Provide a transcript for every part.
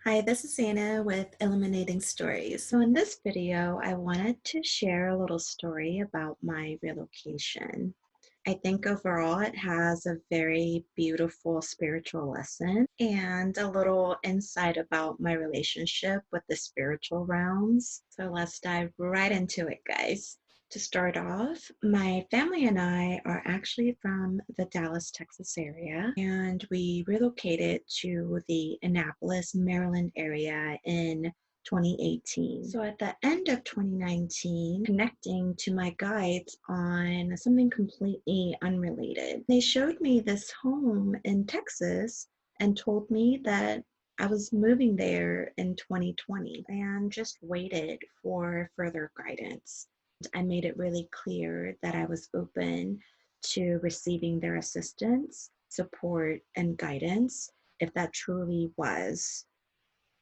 Hi, this is Anna with Eliminating Stories. So in this video, I wanted to share a little story about my relocation. I think overall it has a very beautiful spiritual lesson and a little insight about my relationship with the spiritual realms. So let's dive right into it, guys. To start off, my family and I are actually from the Dallas, Texas area, and we relocated to the Annapolis, Maryland area in 2018. So at the end of 2019, connecting to my guides on something completely unrelated, they showed me this home in Texas and told me that I was moving there in 2020 and just waited for further guidance. I made it really clear that I was open to receiving their assistance, support, and guidance if that truly was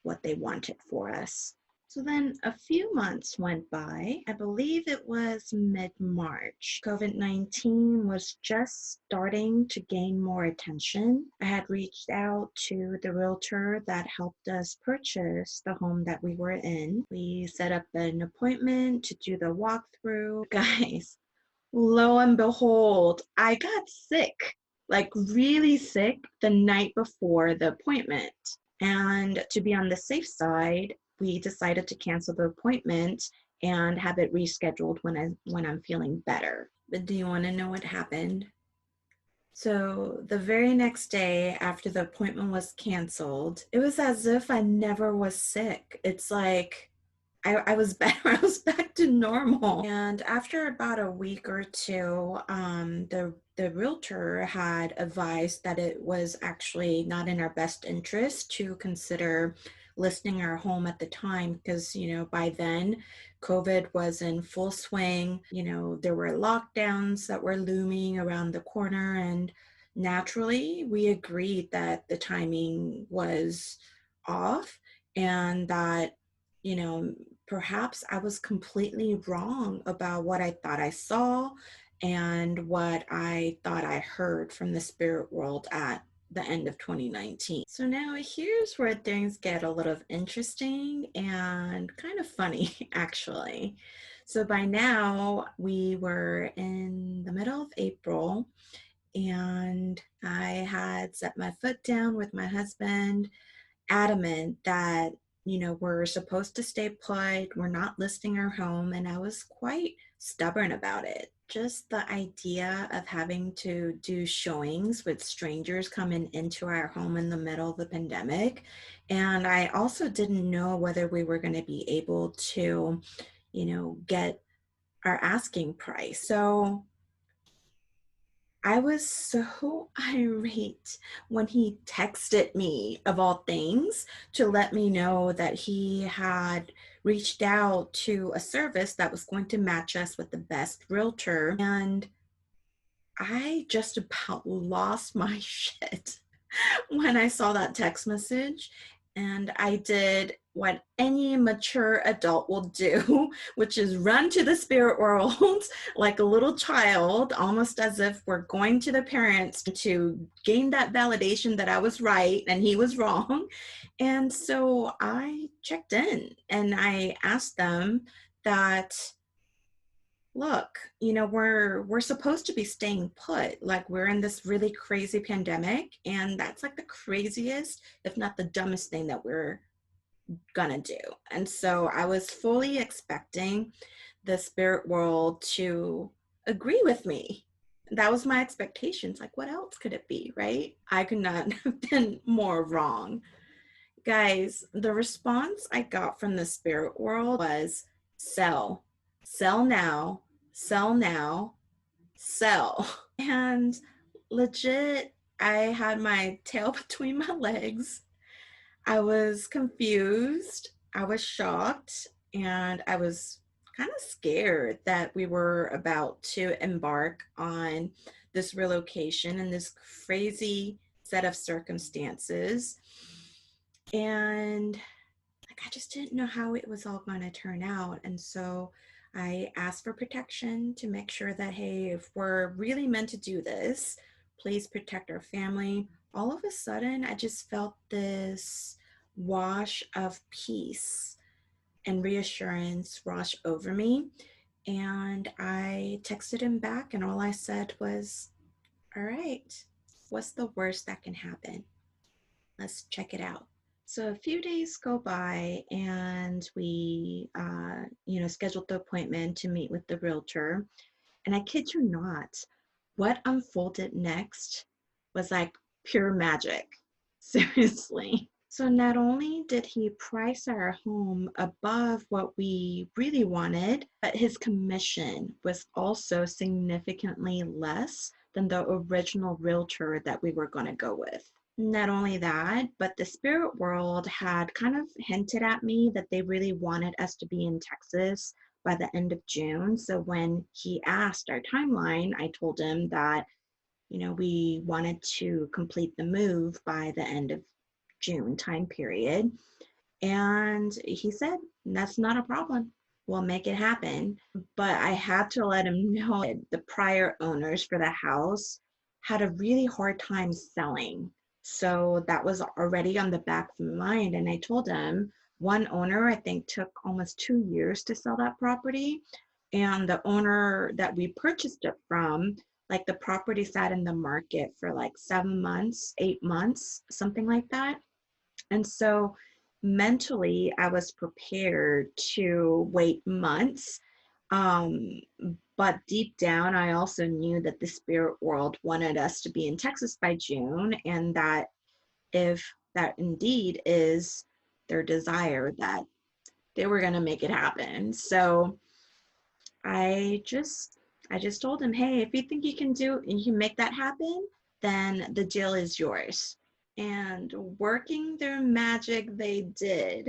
what they wanted for us. So then a few months went by. I believe it was mid-March. COVID-19 was just starting to gain more attention. I had reached out to the realtor that helped us purchase the home that we were in. We set up an appointment to do the walkthrough. Guys, lo and behold, I got sick, like really sick the night before the appointment. And to be on the safe side, we decided to cancel the appointment and have it rescheduled when I'm feeling better. But do you want to know what happened? So the very next day after the appointment was canceled, it was as if I never was sick. It's like I was better. I was back to normal. And after about a week or two, the realtor had advised that it was actually not in our best interest to consider listing our home at the time because, by then COVID was in full swing. There were lockdowns that were looming around the corner, and naturally, we agreed that the timing was off and that, you know, perhaps I was completely wrong about what I thought I saw and what I thought I heard from the spirit world at the end of 2019. So now here's where things get a little interesting and kind of funny, actually. So by now, we were in the middle of April, and I had set my foot down with my husband, adamant that, we're supposed to stay put, we're not listing our home, and I was quite stubborn about it. Just the idea of having to do showings with strangers coming into our home in the middle of the pandemic. And I also didn't know whether we were going to be able to, get our asking price. So I was so irate when he texted me, of all things, to let me know that he had reached out to a service that was going to match us with the best realtor. And I just about lost my shit when I saw that text message. And I did what any mature adult will do, which is run to the spirit world like a little child, almost as if we're going to the parents to gain that validation that I was right and he was wrong. And so I checked in and I asked them that, look, we're supposed to be staying put. Like, we're in this really crazy pandemic, and that's like the craziest, if not the dumbest thing that we're gonna do. And so I was fully expecting the spirit world to agree with me. That was my expectations. Like, what else could it be, right? I could not have been more wrong. Guys, the response I got from the spirit world was sell, sell now, sell now, sell. And legit, I had my tail between my legs. I was confused, I was shocked, and I was kind of scared that we were about to embark on this relocation and this crazy set of circumstances. And I just didn't know how it was all going to turn out. And so I asked for protection to make sure that, hey, if we're really meant to do this, please protect our family. All of a sudden, I just felt this wash of peace and reassurance wash over me. And I texted him back, and all I said was, all right, what's the worst that can happen? Let's check it out. So a few days go by, and we, scheduled the appointment to meet with the realtor. And I kid you not, what unfolded next was like pure magic. Seriously. So not only did he price our home above what we really wanted, but his commission was also significantly less than the original realtor that we were going to go with. Not only that, but the spirit world had kind of hinted at me that they really wanted us to be in Texas by the end of June. So when he asked our timeline, I told him that, we wanted to complete the move by the end of June time period. And he said, that's not a problem. We'll make it happen. But I had to let him know that the prior owners for the house had a really hard time selling. So that was already on the back of my mind. And I told him one owner, I think, took almost 2 years to sell that property. And the owner that we purchased it from, like the property sat in the market for like 7 months, 8 months, something like that. And so mentally, I was prepared to wait months. Um, but deep down, I also knew that the spirit world wanted us to be in Texas by June, and that if that indeed is their desire, that they were going to make it happen. So I just I just told him, hey, if you think you can make that happen, then the deal is yours. And working their magic they did.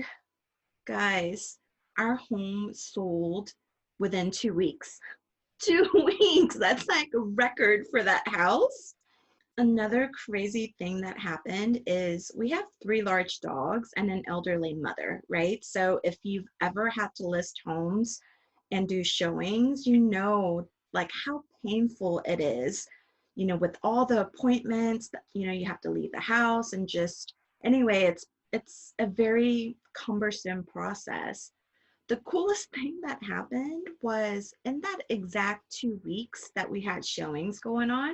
Guys, our home sold within 2 weeks. 2 weeks. That's like a record for that house. Another crazy thing that happened is we have 3 large dogs and an elderly mother, right? So if you've ever had to list homes and do showings, like how painful it is, with all the appointments that, you have to leave the house and just, anyway, it's a very cumbersome process. The coolest thing that happened was in that exact 2 weeks that we had showings going on,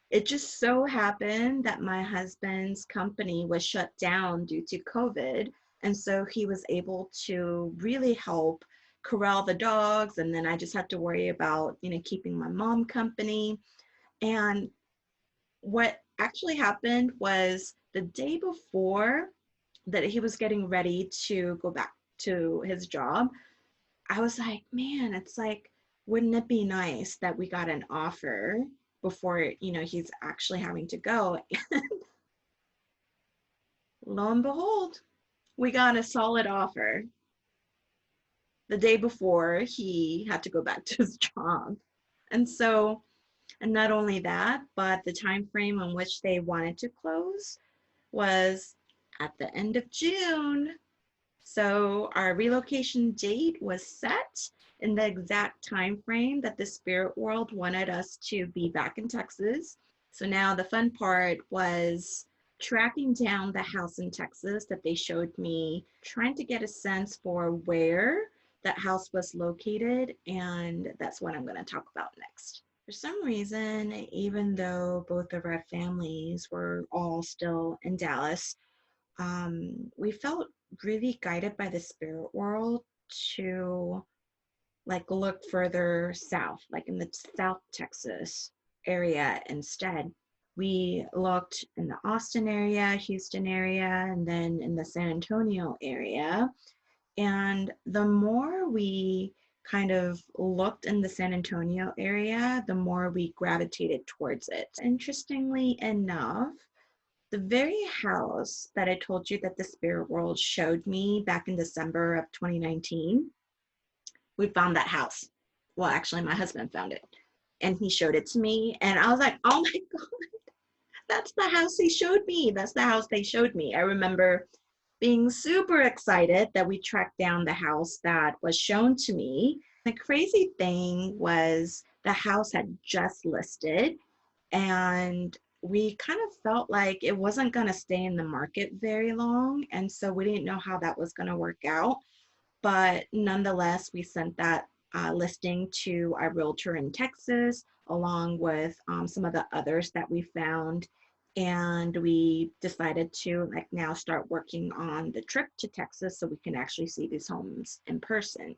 it just so happened that my husband's company was shut down due to COVID. And so he was able to really help corral the dogs. And then I just had to worry about, keeping my mom company. And what actually happened was the day before that he was getting ready to go back to his job, I was like, man, it's like, wouldn't it be nice that we got an offer before, he's actually having to go? Lo and behold, we got a solid offer the day before he had to go back to his job. And so, and not only that, but the time frame in which they wanted to close was at the end of June. So our relocation date was set in the exact time frame that the spirit world wanted us to be back in Texas. So now the fun part was tracking down the house in Texas that they showed me, trying to get a sense for where that house was located, and that's what I'm going to talk about next. For some reason, even though both of our families were all still in Dallas, we felt really guided by the spirit world to like look further south, like in the South Texas area instead. We looked in the Austin area, Houston area, and then in the San Antonio area. And the more we kind of looked in the San Antonio area, the more we gravitated towards it. Interestingly enough, the very house that I told you that the spirit world showed me back in December of 2019, we found that house. Well, actually, my husband found it and he showed it to me. And I was like, oh my God, that's the house he showed me. That's the house they showed me. I remember being super excited that we tracked down the house that was shown to me. The crazy thing was the house had just listed, and we kind of felt like it wasn't going to stay in the market very long. And so we didn't know how that was going to work out. But nonetheless, we sent that listing to our realtor in Texas, along with some of the others that we found. And we decided to like now start working on the trip to Texas so we can actually see these homes in person.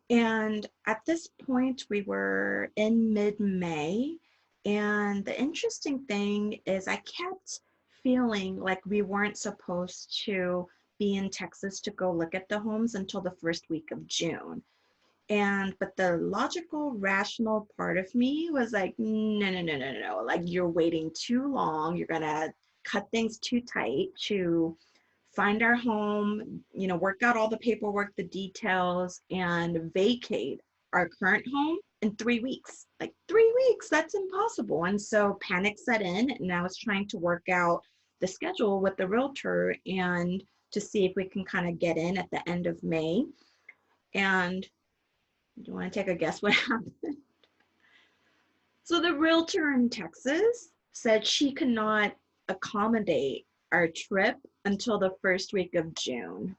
And at this point, we were in mid-May. And the interesting thing is I kept feeling like we weren't supposed to be in Texas to go look at the homes until the first week of June. But the logical, rational part of me was like, no, no, no, no, no, no. Like you're waiting too long. You're gonna cut things too tight to find our home, you know, work out all the paperwork, the details, and vacate our current home in 3 weeks. Like 3 weeks, that's impossible. And so panic set in, and I was trying to work out the schedule with the realtor and to see if we can kind of get in at the end of May. And do you want to take a guess what happened? So the realtor in Texas said she could not accommodate our trip until the first week of June.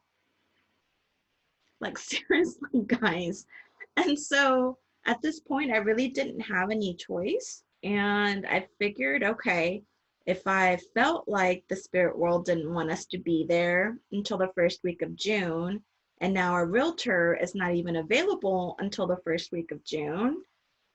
Like seriously, guys. And so at this point, I really didn't have any choice. And I figured, okay, if I felt like the spirit world didn't want us to be there until the first week of June, and now our realtor is not even available until the first week of June,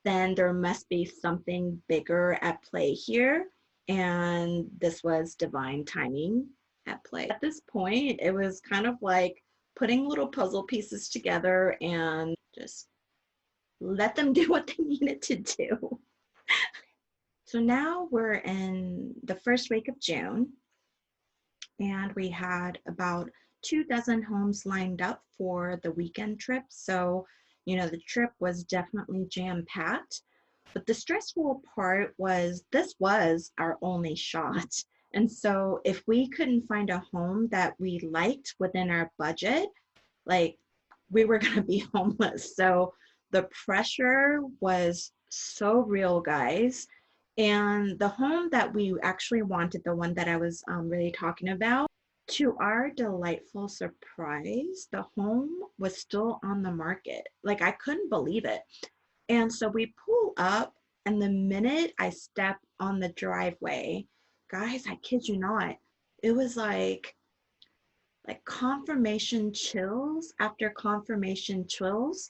then there must be something bigger at play here. And this was divine timing at play. At this point, it was kind of like putting little puzzle pieces together and just let them do what they needed to do. So now we're in the first week of June, and we had about 24 homes lined up for the weekend trip. So, you know, the trip was definitely jam-packed. But the stressful part was this was our only shot. And so if we couldn't find a home that we liked within our budget, like we were going to be homeless. So the pressure was so real, guys. And the home that we actually wanted, the one that I was really talking about, to our delightful surprise, the home was still on the market. Like I couldn't believe it. And so we pull up, and the minute I step on the driveway, guys, I kid you not, it was like confirmation chills after confirmation chills.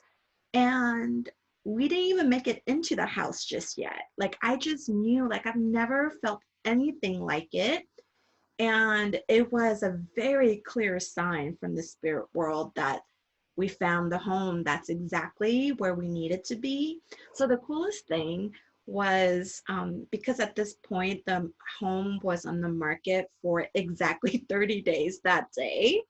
And we didn't even make it into the house just yet. Like I just knew, like I've never felt anything like it. And it was a very clear sign from the spirit world that we found the home that's exactly where we needed to be. So the coolest thing was because at this point the home was on the market for exactly 30 days that day,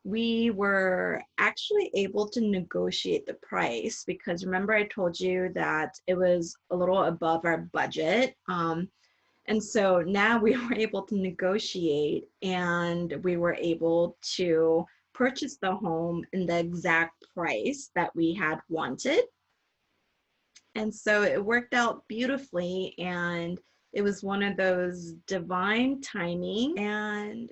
we were actually able to negotiate the price, because remember I told you that it was a little above our budget. And so now we were able to negotiate, and we were able to purchase the home in the exact price that we had wanted. And so it worked out beautifully, and it was one of those divine timing, and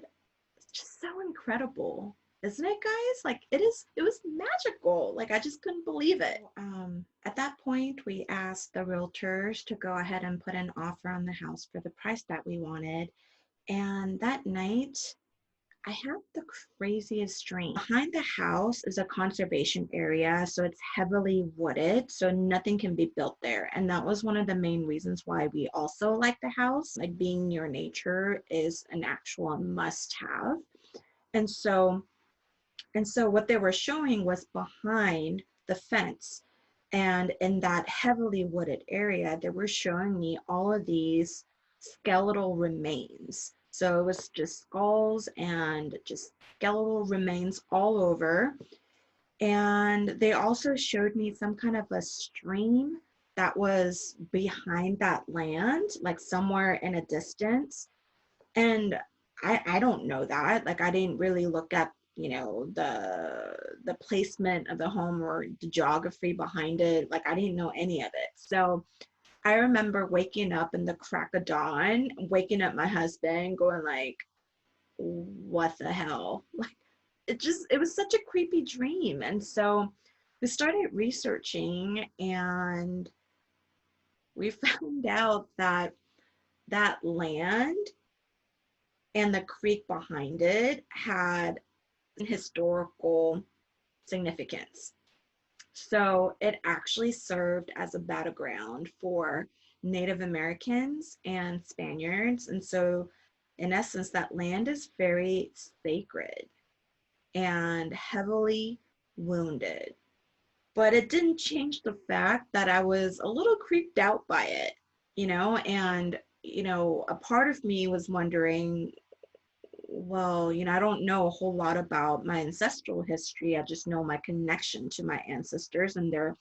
it's just so incredible. Isn't it, guys? Like it was magical. Like I just couldn't believe it. At that point, we asked the realtors to go ahead and put an offer on the house for the price that we wanted. And that night, I had the craziest dream. Behind the house is a conservation area, so it's heavily wooded, so nothing can be built there. And that was one of the main reasons why we also like the house. Like being near nature is an actual must-have. And so what they were showing was behind the fence, and in that heavily wooded area, they were showing me all of these skeletal remains. So it was just skulls and just skeletal remains all over. And they also showed me some kind of a stream that was behind that land, like somewhere in a distance. And I don't know that. Like I didn't really look at, you know, the placement of the home or the geography behind it. Like I didn't know any of it. So I remember waking up in the crack of dawn, waking up my husband, going like, what the hell? Like, it was such a creepy dream. And so we started researching, and we found out that that land and the creek behind it had historical significance. So it actually served as a battleground for Native Americans and Spaniards. And so, in essence, that land is very sacred and heavily wounded. But it didn't change the fact that I was a little creeped out by it, and, a part of me was wondering, well, I don't know a whole lot about my ancestral history. I just know my connection to my ancestors, and they're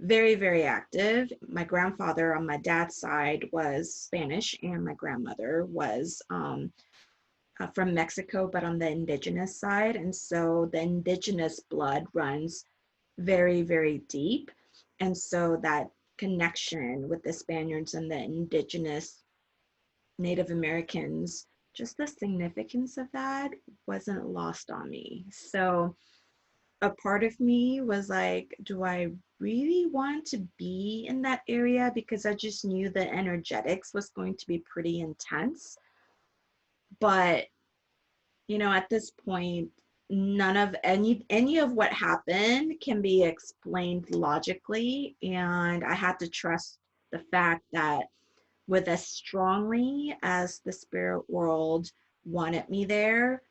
very, very active. My grandfather on my dad's side was Spanish, and my grandmother was from Mexico, but on the indigenous side. And so the indigenous blood runs very, very deep. And so that connection with the Spaniards and the indigenous Native Americans, just the significance of that wasn't lost on me. So a part of me was like, do I really want to be in that area? Because I just knew the energetics was going to be pretty intense. But, at this point, none of any of what happened can be explained logically. And I had to trust the fact that with as strongly as the spirit world wanted me there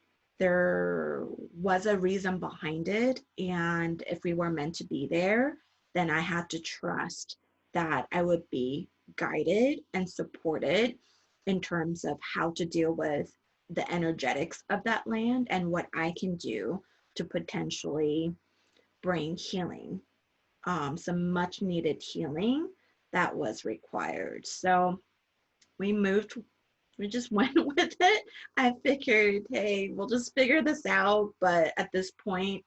was a reason behind it. And if we were meant to be there, then I had to trust that I would be guided and supported in terms of how to deal with the energetics of that land and what I can do to potentially bring healing, some much needed healing that was required. So we moved, we just went with it. I figured, hey, we'll just figure this out. But at this point,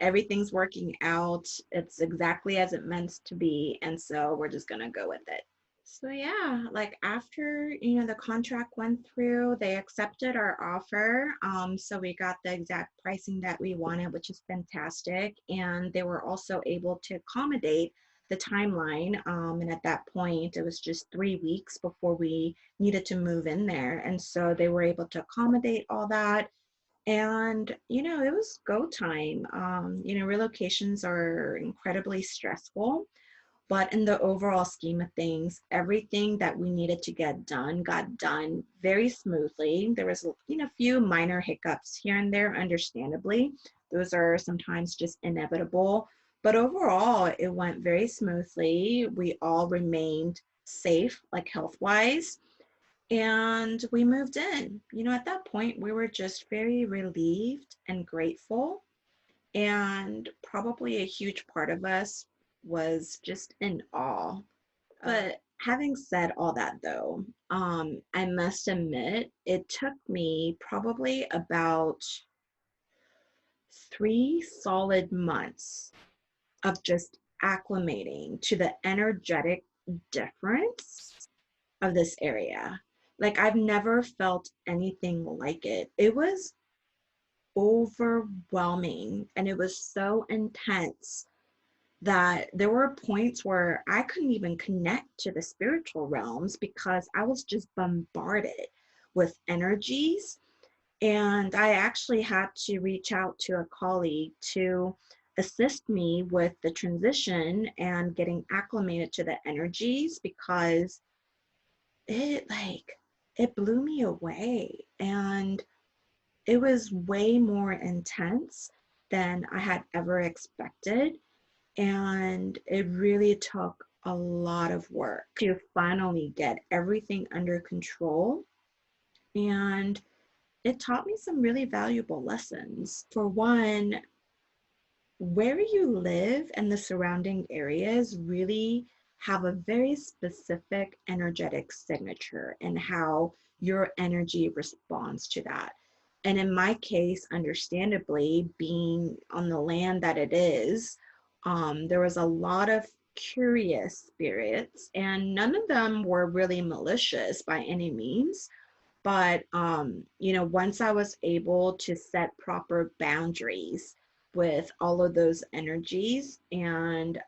everything's working out. It's exactly as it meant to be. And so we're just going to go with it. So yeah, like after, the contract went through, they accepted our offer. So we got the exact pricing that we wanted, which is fantastic. And they were also able to accommodate the timeline. And at that point, it was just 3 weeks before we needed to move in there. And so they were able to accommodate all that. And, it was go time. Relocations are incredibly stressful. But in the overall scheme of things, everything that we needed to get done got done very smoothly. There was, a few minor hiccups here and there, understandably. Those are sometimes just inevitable. But overall, it went very smoothly. We all remained safe, like health-wise. And we moved in. At that point, we were just very relieved and grateful. And probably a huge part of us was just in awe. But having said all that, though, I must admit it took me probably about 3 solid months of just acclimating to the energetic difference of this area. Like, I've never felt anything like it. It was overwhelming, and it was so intense that there were points where I couldn't even connect to the spiritual realms because I was just bombarded with energies. And I actually had to reach out to a colleague to assist me with the transition and getting acclimated to the energies, because it blew me away. And it was way more intense than I had ever expected. And it really took a lot of work to finally get everything under control. And it taught me some really valuable lessons. For one, where you live and the surrounding areas really have a very specific energetic signature and how your energy responds to that. And in my case, understandably, being on the land that it is, there was a lot of curious spirits, and none of them were really malicious by any means. But once I was able to set proper boundaries with all of those energies and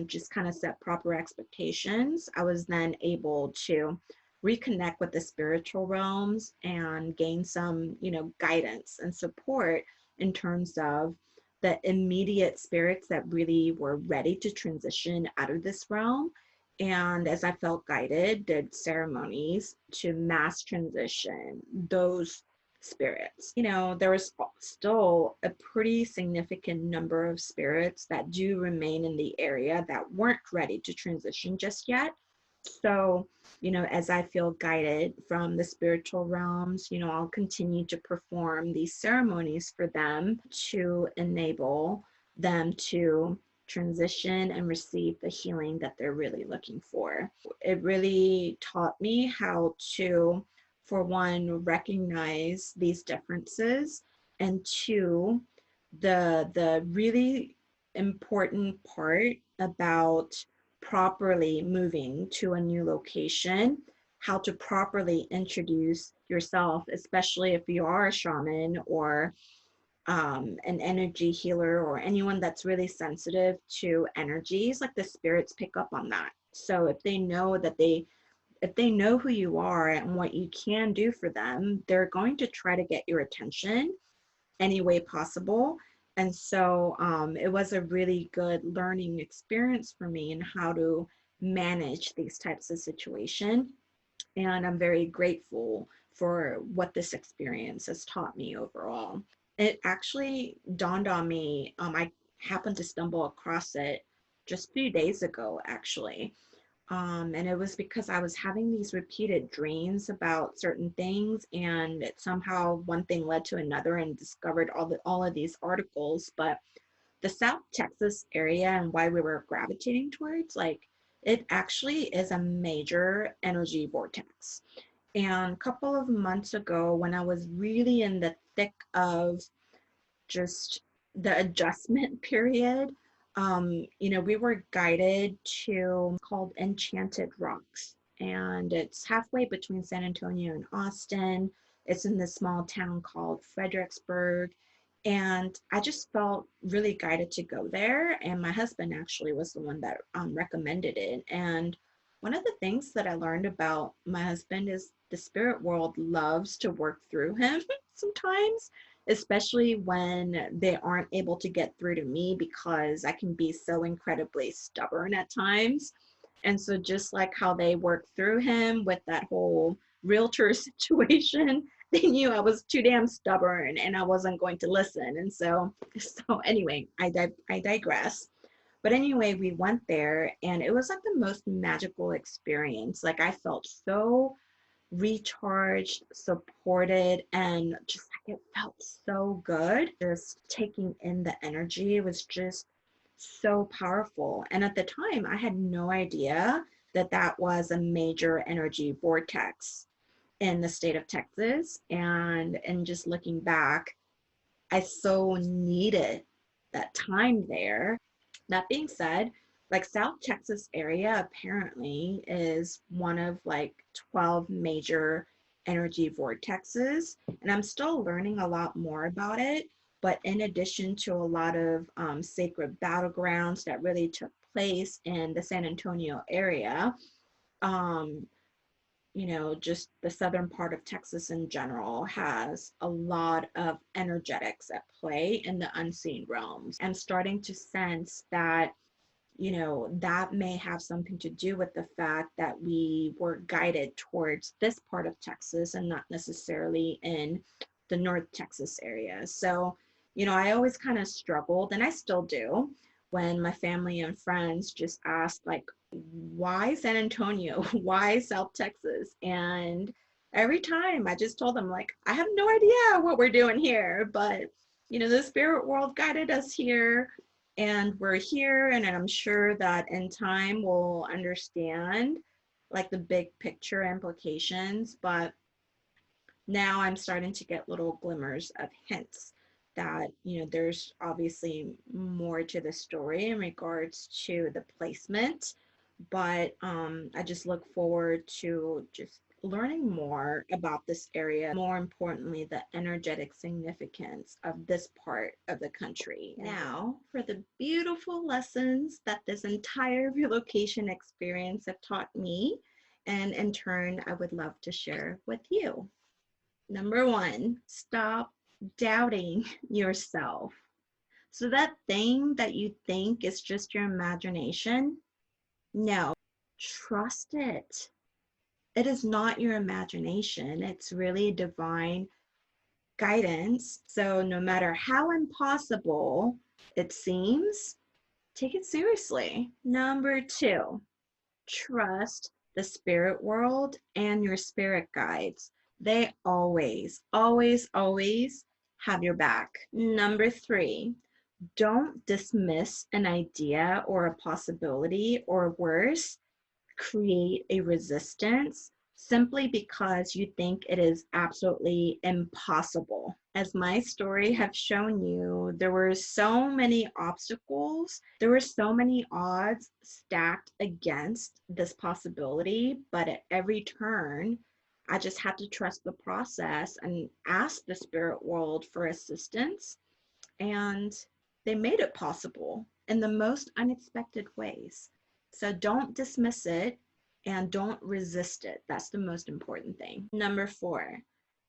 just kind of set proper expectations, I was then able to reconnect with the spiritual realms and gain some, guidance and support in terms of the immediate spirits that really were ready to transition out of this realm. And as I felt guided, did ceremonies to mass transition those spirits. There was still a pretty significant number of spirits that do remain in the area that weren't ready to transition just yet. So, as I feel guided from the spiritual realms, I'll continue to perform these ceremonies for them to enable them to transition and receive the healing that they're really looking for. It really taught me how to, for one, recognize these differences, and two, the really important part about properly moving to a new location, how to properly introduce yourself, especially if you are a shaman or an energy healer or anyone that's really sensitive to energies. Like, the spirits pick up on that. So if they know who you are and what you can do for them, they're going to try to get your attention any way possible. And so it was a really good learning experience for me in how to manage these types of situations. And I'm very grateful for what this experience has taught me overall. It actually dawned on me, I happened to stumble across it just a few days ago, actually. And it was because I was having these repeated dreams about certain things, and it somehow one thing led to another, and discovered all of these articles. But the South Texas area and why we were gravitating towards, like, it actually is a major energy vortex. And a couple of months ago, when I was really in the thick of just the adjustment period, we were guided to called Enchanted Rocks. And it's halfway between San Antonio and Austin. It's in this small town called Fredericksburg. And I just felt really guided to go there. And my husband actually was the one that recommended it. And one of the things that I learned about my husband is the spirit world loves to work through him sometimes, especially when they aren't able to get through to me because I can be so incredibly stubborn at times. And so, just like how they worked through him with that whole realtor situation, they knew I was too damn stubborn and I wasn't going to listen. And so anyway, I digress. But anyway, we went there and it was like the most magical experience. Like, I felt so recharged, supported, and just like it felt so good. Just taking in the energy was just so powerful. And at the time, I had no idea that that was a major energy vortex in the state of Texas. And just looking back, I so needed that time there. That being said, like, South Texas area apparently is one of like 12 major energy vortexes, and I'm still learning a lot more about it. But in addition to a lot of sacred battlegrounds that really took place in the San Antonio area, um, just the southern part of Texas in general has a lot of energetics at play in the unseen realms. I'm starting to sense that, that may have something to do with the fact that we were guided towards this part of Texas and not necessarily in the North Texas area. So, I always kind of struggled, and I still do, when my family and friends just ask, like, why San Antonio? Why South Texas? And every time I just told them, like, I have no idea what we're doing here, but the spirit world guided us here, and we're here, and I'm sure that in time we'll understand like the big picture implications. But now I'm starting to get little glimmers of hints that, you know, there's obviously more to the story in regards to the placement, but I just look forward to just learning more about this area, more importantly, the energetic significance of this part of the country. Now, for the beautiful lessons that this entire relocation experience have taught me, and in turn, I would love to share with you. Number one, stop doubting yourself. So that thing that you think is just your imagination, no, trust it. It is not your imagination. It's really divine guidance. So no matter how impossible it seems, take it seriously. Number two, trust the spirit world and your spirit guides. They always, always, always have your back. Number three, don't dismiss an idea or a possibility, or worse, create a resistance simply because you think it is absolutely impossible. As my story have shown you, there were so many obstacles, there were so many odds stacked against this possibility, but at every turn, I just had to trust the process and ask the spirit world for assistance, and they made it possible in the most unexpected ways. So don't dismiss it and don't resist it. That's the most important thing. Number four,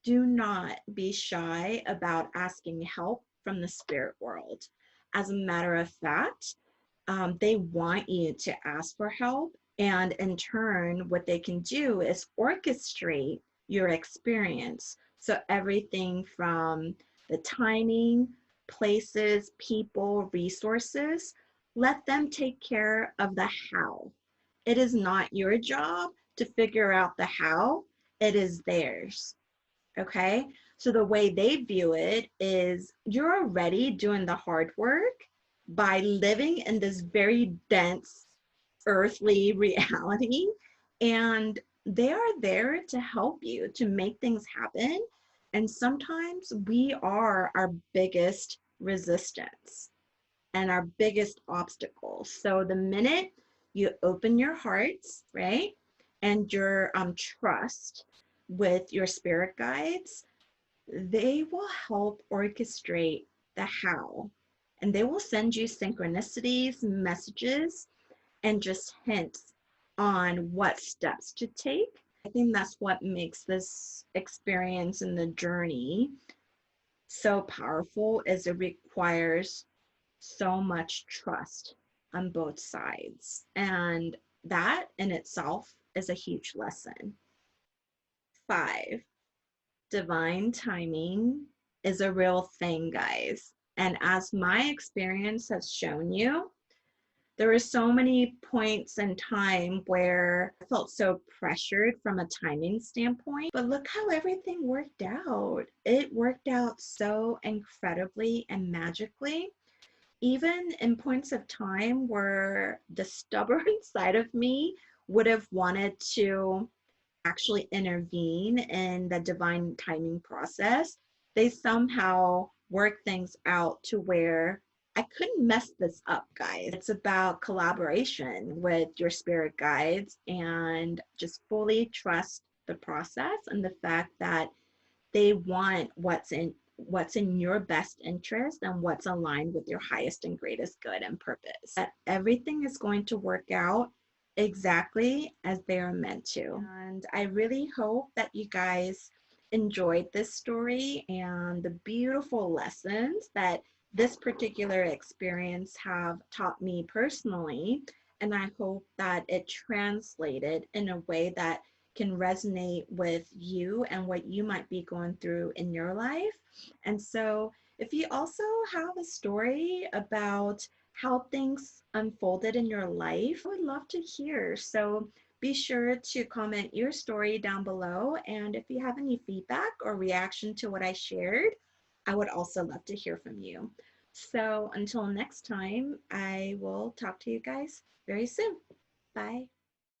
do not be shy about asking help from the spirit world. As a matter of fact, they want you to ask for help. And in turn, what they can do is orchestrate your experience. So everything from the timing, places, people, resources, let them take care of the how. It is not your job to figure out the how, it is theirs. Okay? So the way they view it is you're already doing the hard work by living in this very dense earthly reality, and they are there to help you to make things happen. And sometimes we are our biggest resistance and our biggest obstacles. So the minute you open your hearts, right, and your trust with your spirit guides, they will help orchestrate the how. And they will send you synchronicities, messages, and just hints on what steps to take. I think that's what makes this experience and the journey so powerful, is it requires so much trust on both sides. And that in itself is a huge lesson. Five, divine timing is a real thing, guys. And as my experience has shown you, there were so many points in time where I felt so pressured from a timing standpoint, but look how everything worked out. It worked out so incredibly and magically, even in points of time where the stubborn side of me would have wanted to actually intervene in the divine timing process. They somehow work things out to where I couldn't mess this up, guys. It's about collaboration with your spirit guides and just fully trust the process and the fact that they want what's in your best interest and what's aligned with your highest and greatest good and purpose. That everything is going to work out exactly as they are meant to. And I really hope that you guys enjoyed this story and the beautiful lessons that this particular experience have taught me personally. And I hope that it translated in a way that can resonate with you and what you might be going through in your life. And so if you also have a story about how things unfolded in your life, I would love to hear. So be sure to comment your story down below. And if you have any feedback or reaction to what I shared, I would also love to hear from you. So until next time, I will talk to you guys very soon. Bye.